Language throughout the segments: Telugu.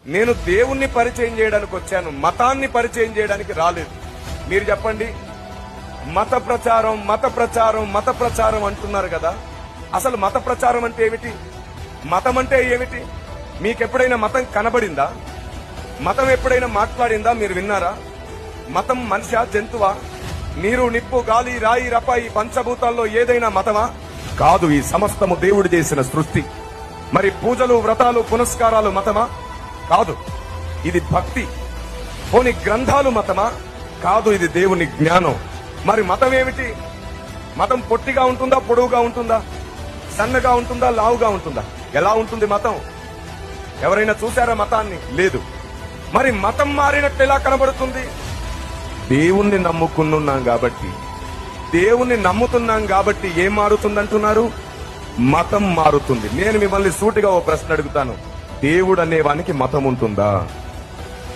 నేను దేవుణ్ణి పరిచయం చేయడానికి వచ్చాను, మతాన్ని పరిచయం చేయడానికి రాలేదు. మీరు చెప్పండి, మత ప్రచారం మత ప్రచారం మత ప్రచారం అంటున్నారు కదా. అసలు మత ప్రచారం అంటే ఏమిటి? మతం అంటే ఏమిటి? మీకెప్పుడైనా మతం కనబడిందా? మతం ఎప్పుడైనా మాట్లాడిందా? మీరు విన్నారా? మతం మనిషా, జంతువా? నీరు, నిప్పు, గాలి, రాయి, రప, ఈ పంచభూతాల్లో ఏదైనా మతమా? కాదు. ఈ సమస్తము దేవుడు చేసిన సృష్టి. మరి పూజలు, వ్రతాలు, పునస్కారాలు మతమా? కాదు. ఇది భక్తి. పోని గ్రంథాలు మతమా? కాదు. ఇది దేవుని జ్ఞానం. మరి మతం ఏమిటి? మతం పొట్టిగా ఉంటుందా, పొడవుగా ఉంటుందా, సన్నగా ఉంటుందా, లావుగా ఉంటుందా? ఎలా ఉంటుంది మతం? ఎవరైనా చూశారా మతాన్ని? లేదు. మరి మతం మారినట్టు ఎలా కనబడుతుంది? దేవుణ్ణి నమ్ముకున్నాం కాబట్టి, దేవుణ్ణి నమ్ముతున్నాం కాబట్టి ఏం మారుతుందంటున్నారు? మతం మారుతుంది. నేను మిమ్మల్ని సూటిగా ఓ ప్రశ్న అడుగుతాను. దేవుడు అనేవానికి మతం ఉంటుందా?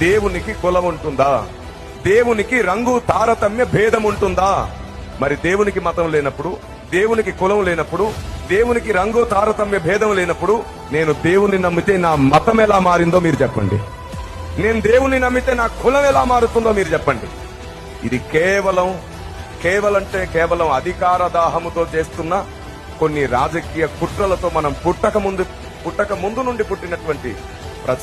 దేవునికి కులం ఉంటుందా? దేవునికి రంగు తారతమ్య భేదం ఉంటుందా? మరి దేవునికి మతం లేనప్పుడు, దేవునికి కులం లేనప్పుడు, దేవునికి రంగు తారతమ్య భేదం లేనప్పుడు నేను దేవుణ్ణి నమ్మితే నా మతం ఎలా మారిందో మీరు చెప్పండి. నేను దేవుణ్ణి నమ్మితే నా కులం ఎలా మారుతుందో మీరు చెప్పండి. ఇది కేవలం అధికార దాహముతో చేస్తున్న కొన్ని రాజకీయ కుట్రలతో మనం పుట్టక ముందు నుండి పుట్టినటువంటి ప్రచారం.